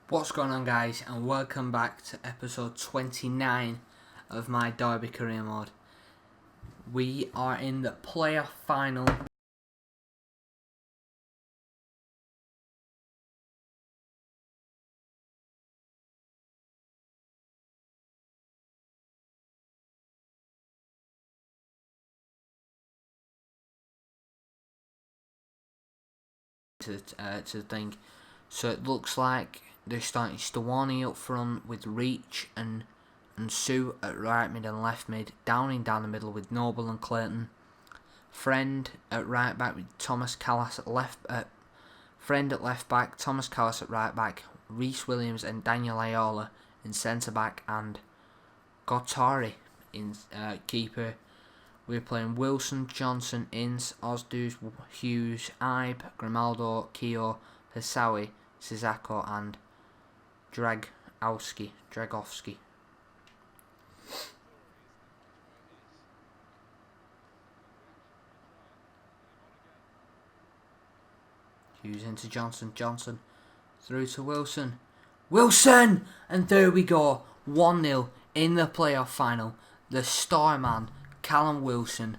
What's going on, guys, and welcome back to episode 29 of my Derby career mode. We are in the playoff final to think. So it looks like they're starting Stawani up front with Reach and Sue at right mid and left mid, Downing down the middle with Noble and Clayton, Friend at right back with Thomas Callas at left back, Thomas Callas at right back, Reece Williams and Daniel Ayala in centre back, and Gottari in keeper. We're playing Wilson, Johnson, Ince, Osdus, Hughes, Ibe, Grimaldo, Keogh, Hisawi, Sissako and Dragovski. Hughes into Johnson through to Wilson, and there we go, 1-0 in the playoff final. The star man, Callum Wilson,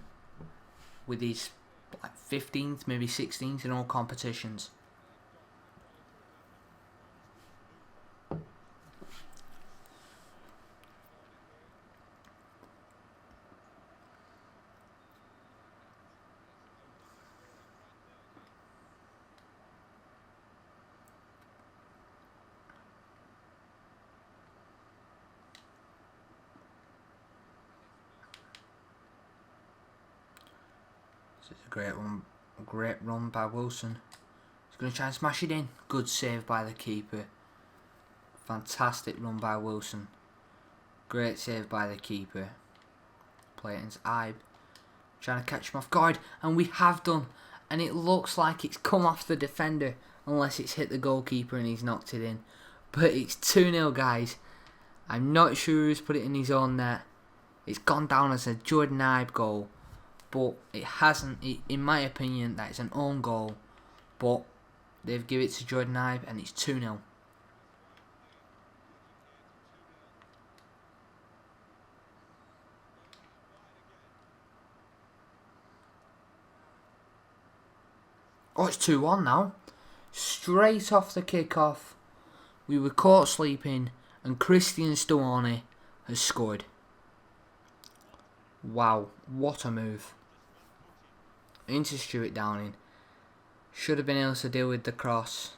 with his 15th, maybe 16th in all competitions. This is a great run by Wilson. He's going to try and smash it in. Good save by the keeper. Fantastic run by Wilson. Great save by the keeper. Play it into Ibe. Trying to catch him off guard. And we have done. And it looks like it's come off the defender. Unless it's hit the goalkeeper and he's knocked it in. But it's 2-0, guys. I'm not sure who's put it in his own net. It's gone down as a Jordan Ibe goal. But it hasn't. In my opinion, that is an own goal. But they've given it to Jordan Ibe and it's 2-0. Oh, it's 2-1 now. Straight off the kick-off, we were caught sleeping and Christian Stawani has scored. Wow, what a move. Into Stuart Downing. Should have been able to deal with the cross,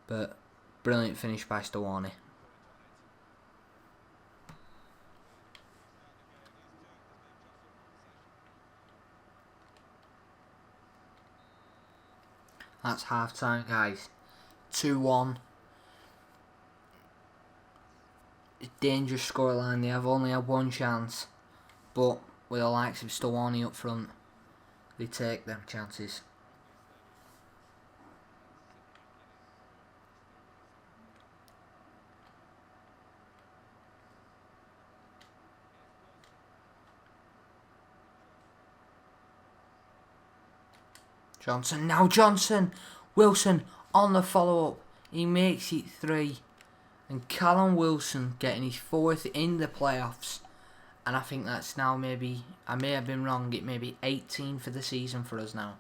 but brilliant finish by Stawani. That's half time, guys. 2-1. Dangerous scoreline. They have only had one chance, but with the likes of Stawani up front, they take them chances. Johnson. Wilson on the follow-up. He makes it 3. And Callum Wilson getting his 4th in the playoffs. And I think that's now maybe, I may have been wrong, it may be 18 for the season for us now.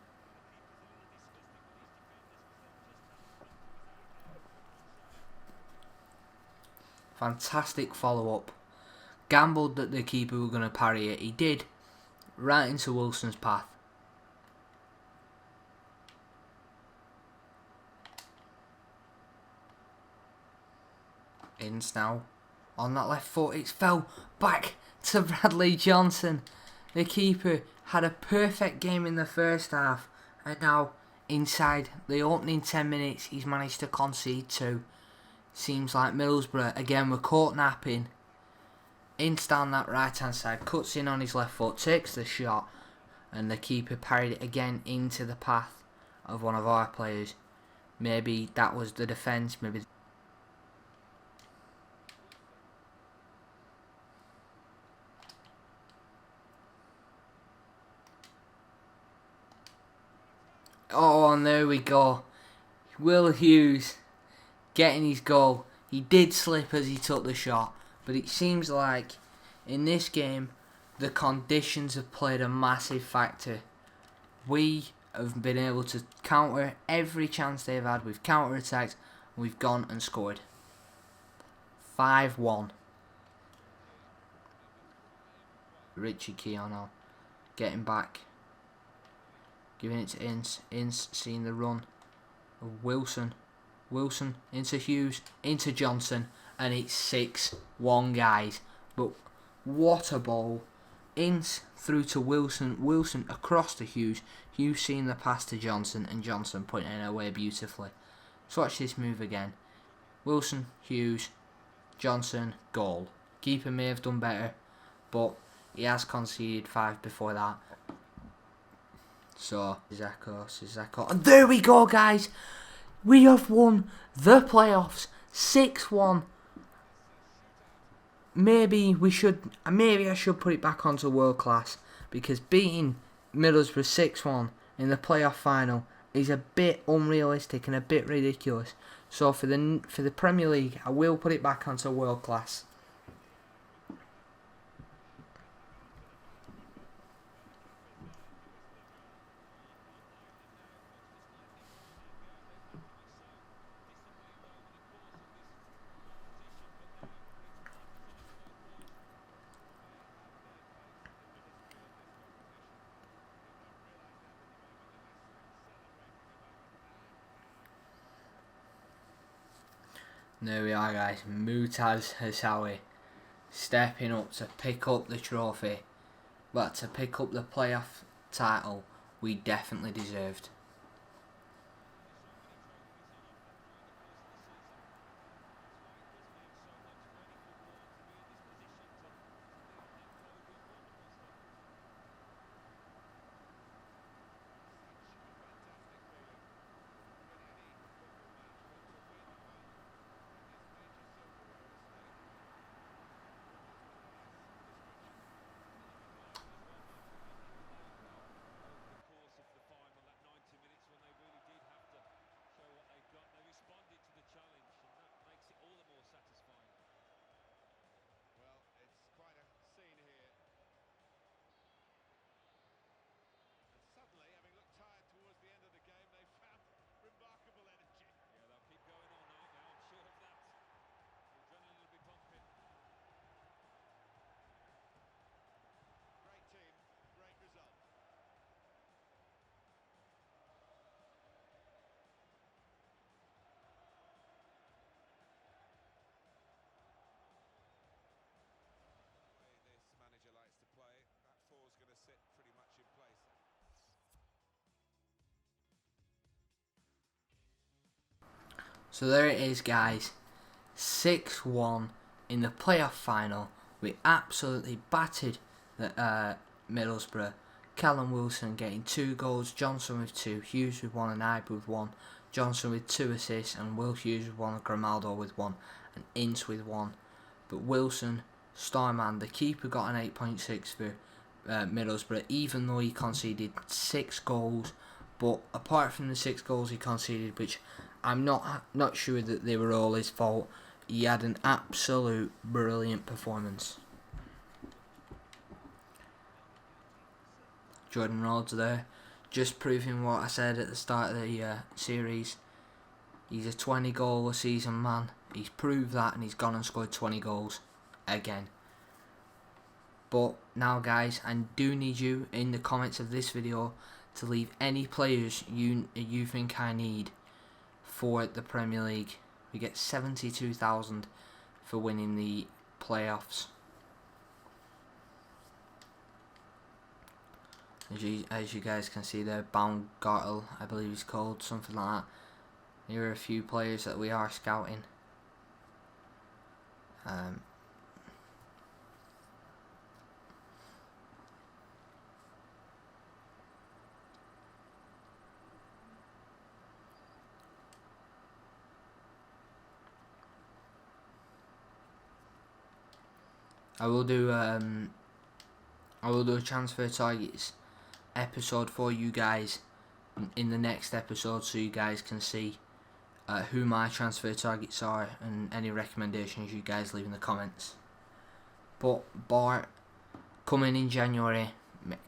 Fantastic follow-up. Gambled that the keeper were going to parry it. He did. Right into Wilson's path. Ince now on that left foot. It's fell back to Bradley Johnson. The keeper had a perfect game in the first half, and now inside the opening 10 minutes he's managed to concede 2. Seems like Middlesbrough again were caught napping. Ince down that right hand side, cuts in on his left foot, takes the shot, and the keeper parried it again into the path of one of our players. Maybe that was the defence, maybe. Oh, and there we go. Will Hughes getting his goal. He did slip as he took the shot, but it seems like in this game the conditions have played a massive factor. We have been able to counter every chance they've had. We've counter-attacked, we've gone and scored. 5-1. Richie Keown getting back, giving it to Ince. Ince seeing the run of Wilson. Wilson into Hughes, into Johnson, and it's 6-1, guys. But what a ball. Ince through to Wilson. Wilson across to Hughes. Hughes seeing the pass to Johnson, and Johnson putting it away beautifully. So watch this move again. Wilson, Hughes, Johnson, goal. Keeper may have done better, but he has conceded 5 before that. So, Sissoko. And there we go, guys. We have won the playoffs 6-1. Maybe I should put it back onto world class, because beating Middlesbrough 6-1 in the playoff final is a bit unrealistic and a bit ridiculous. So for the Premier League, I will put it back onto world class. There we are, guys. Mutaz Hassawi stepping up to pick up the trophy, but to pick up the playoff title we definitely deserved. So there it is, guys. 6-1 in the playoff final. We absolutely battered the Middlesbrough. Callum Wilson getting 2 goals, Johnson with 2, Hughes with 1 and Ibe with 1, Johnson with 2 assists, and Will Hughes with 1, Grimaldo with 1, and Ince with 1. But Wilson, Starman, the keeper, got an 8.6 for Middlesbrough, even though he conceded 6 goals. But apart from the 6 goals he conceded, which I'm not sure that they were all his fault, he had an absolute brilliant performance. Jordan Rhodes there, just proving what I said at the start of the series. He's a 20 goal a season man. He's proved that, and he's gone and scored 20 goals again. But now, guys, I do need you in the comments of this video to leave any players you think I need for the Premier League. We get 72,000 for winning the playoffs. As you guys can see there, Baumgartel, I believe he's called, something like that. Here are a few players that we are scouting. I will do a transfer targets episode for you guys in the next episode, so you guys can see who my transfer targets are and any recommendations you guys leave in the comments. But Bart, coming in January,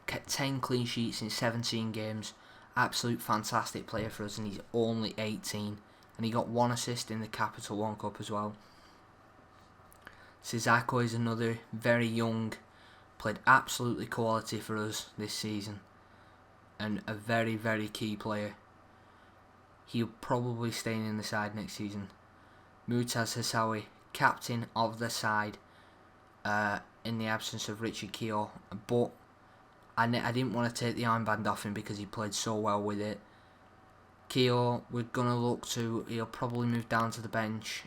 10 clean sheets in 17 games, absolute fantastic player for us, and he's only 18, and he got 1 assist in the Capital One Cup as well. Sissako is another very young, played absolutely quality for us this season, and a very, very key player. He'll probably stay in the side next season. Mutaz Hassawi, captain of the side, in the absence of Richard Keogh, but I didn't want to take the armband off him because he played so well with it. Keogh, we're going to look to, he'll probably move down to the bench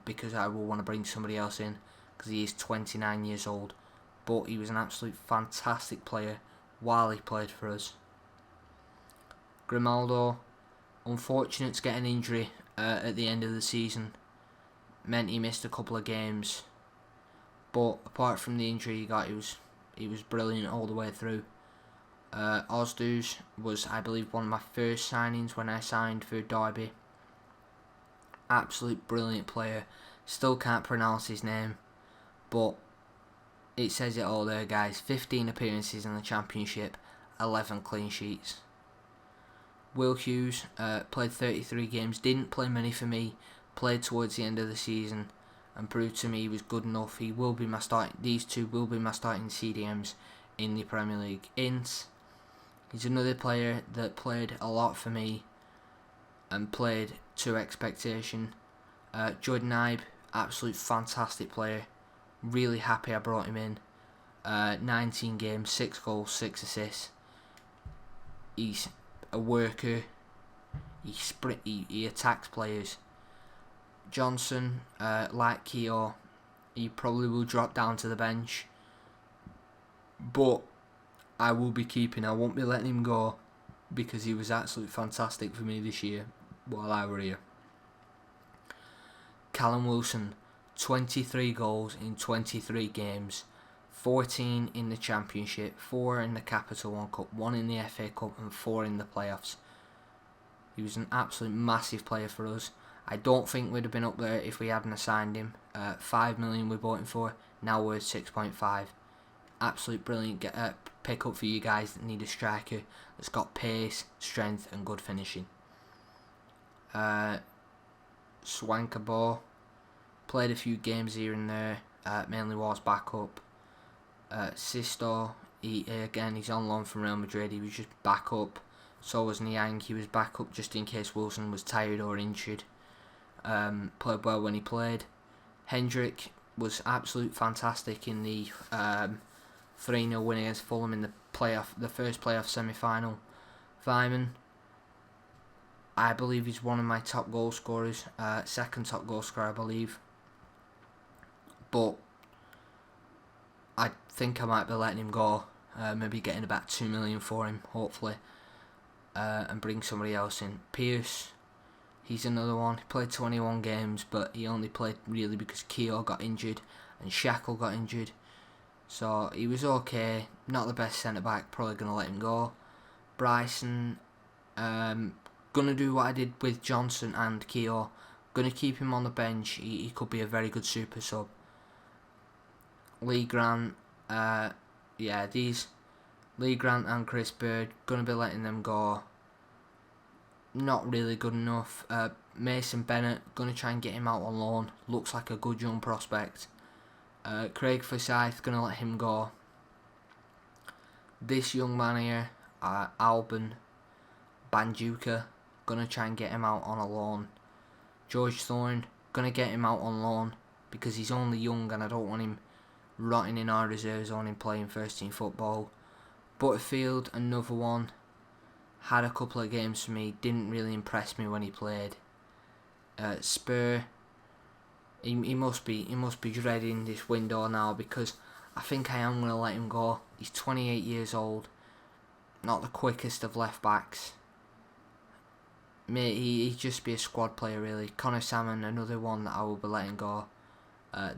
because I will want to bring somebody else in because he is 29 years old, but he was an absolute fantastic player while he played for us. Grimaldo, unfortunate to get an injury at the end of the season, meant he missed a couple of games, but apart from the injury he got, he was brilliant all the way through. Ozduz was, I believe, one of my first signings when I signed for Derby. Absolute brilliant player. Still can't pronounce his name, but it says it all there, guys. 15 appearances in the Championship, 11 clean sheets. Will Hughes played 33 games, didn't play many for me, played towards the end of the season and proved to me he was good enough. He will be my these two will be my starting CDMs in the Premier League. Ince, he's another player that played a lot for me and played to expectation. Jordan Ibe, absolute fantastic player. Really happy I brought him in. 19 games, 6 goals, 6 assists. He's a worker. He attacks players. Johnson, like Keogh, he probably will drop down to the bench, but I will be keeping. I won't be letting him go because he was absolutely fantastic for me this year while I were here. Callum Wilson, 23 goals in 23 games, 14 in the Championship, 4 in the Capital One Cup, 1 in the FA Cup and 4 in the playoffs. He was an absolute massive player for us. I don't think we'd have been up there if we hadn't signed him. 5 million we bought him for, now worth 6.5. Absolute brilliant pick up for you guys that need a striker that's got pace, strength and good finishing. Swankabo played a few games here and there, mainly was backup. Sisto, he's on loan from Real Madrid, he was just backup. So was Niang, he was backup just in case Wilson was tired or injured. Played well when he played. Hendrick was absolute fantastic in the 3-0 win against Fulham in the first playoff semi-final. Vyman, I believe he's one of my top goal scorers, second top goal scorer I believe, but I think I might be letting him go, maybe getting about 2 million for him hopefully, and bring somebody else in. Pierce, he's another one. He played 21 games, but he only played really because Keogh got injured and Shackle got injured. So he was okay. Not the best centre back. Probably gonna let him go. Bryson, gonna do what I did with Johnson and Keogh. Gonna keep him on the bench. He could be a very good super sub. Lee Grant, Lee Grant and Chris Bird, gonna be letting them go. Not really good enough. Mason Bennett, gonna try and get him out on loan. Looks like a good young prospect. Craig Forsyth, gonna let him go. This young man here, Alban Banjuka, gonna try and get him out on a loan. George Thorne, gonna get him out on loan because he's only young and I don't want him rotting in our reserves on him playing first team football. Butterfield, another one, had a couple of games for me, didn't really impress me when he played. Spur, he must be dreading this window now because I think I am going to let him go. He's 28 years old, not the quickest of left backs. He'd just be a squad player really. Connor Salmon, another one that I will be letting go.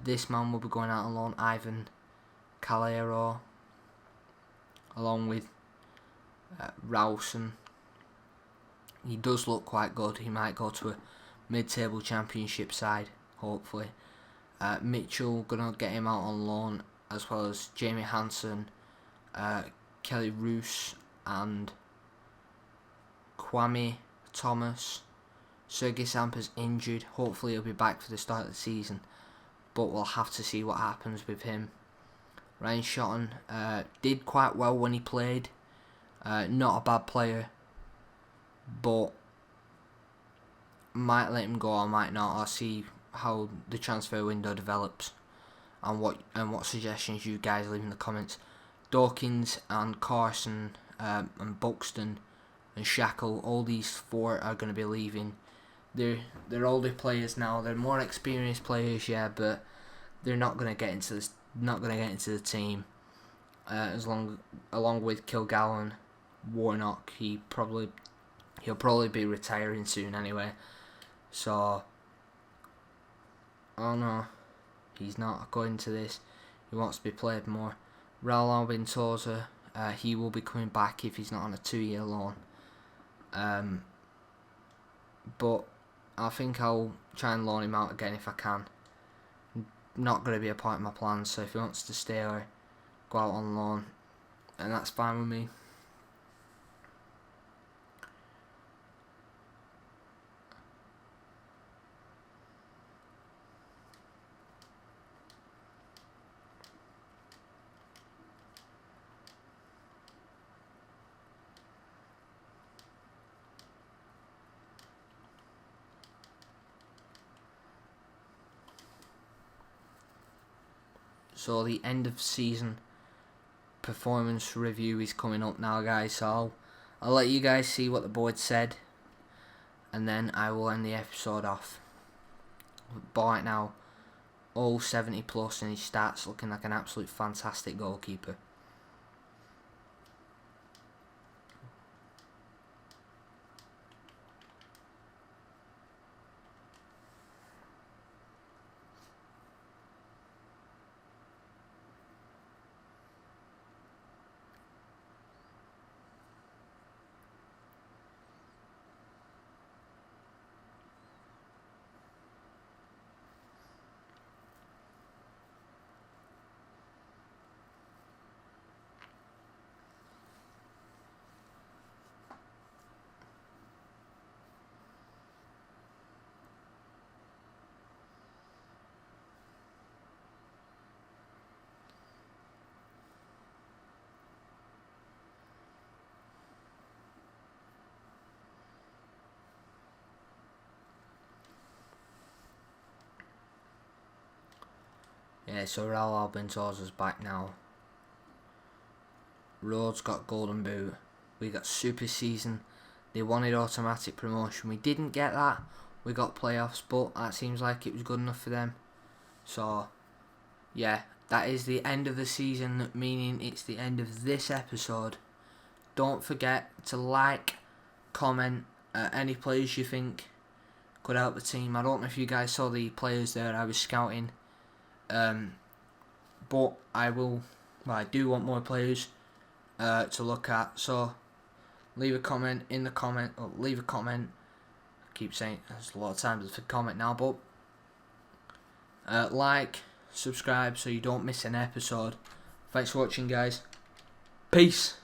This man will be going out on loan, Ivan Calero, along with Rowson. He does look quite good. He might go to a mid-table championship side, hopefully. Mitchell, gonna get him out on loan, as well as Jamie Hansen, Kelly Roos, and Kwame Thomas. Sergei Sampa's injured. Hopefully he'll be back for the start of the season, but we'll have to see what happens with him. Ryan Shotton did quite well when he played. Not a bad player, but might let him go or might not. I'll see how the transfer window develops and what suggestions you guys leave in the comments. Dawkins and Carson and Buxton and Shackle, all these four are going to be leaving. They're older players now. They're more experienced players, yeah, but they're not going to get into this. Not going to get into the team. Along with Kilgallen, Warnock, he'll probably be retiring soon anyway. So, oh no, he's not according to this. He wants to be played more. Raul Albintosa, he will be coming back if he's not on a 2-year loan. But I think I'll try and loan him out again if I can. Not going to be a part of my plans, so if he wants to stay or go out on loan, and that's fine with me. So the end of season performance review is coming up now, guys. So I'll let you guys see what the board said, and then I will end the episode off. But right now, all 70 plus, and he starts looking like an absolute fantastic goalkeeper. Yeah, so Raul Albentosa's back now. Rhodes got Golden Boot. We got Super Season. They wanted automatic promotion. We didn't get that. We got playoffs, but that seems like it was good enough for them. So, yeah, that is the end of the season, meaning it's the end of this episode. Don't forget to like, comment any players you think could help the team. I don't know if you guys saw the players there I was scouting. But I do want more players to look at, so leave a comment in the comment, or leave a comment. I keep saying there's a lot of times for comment now, but like, subscribe so you don't miss an episode. Thanks for watching, guys. Peace.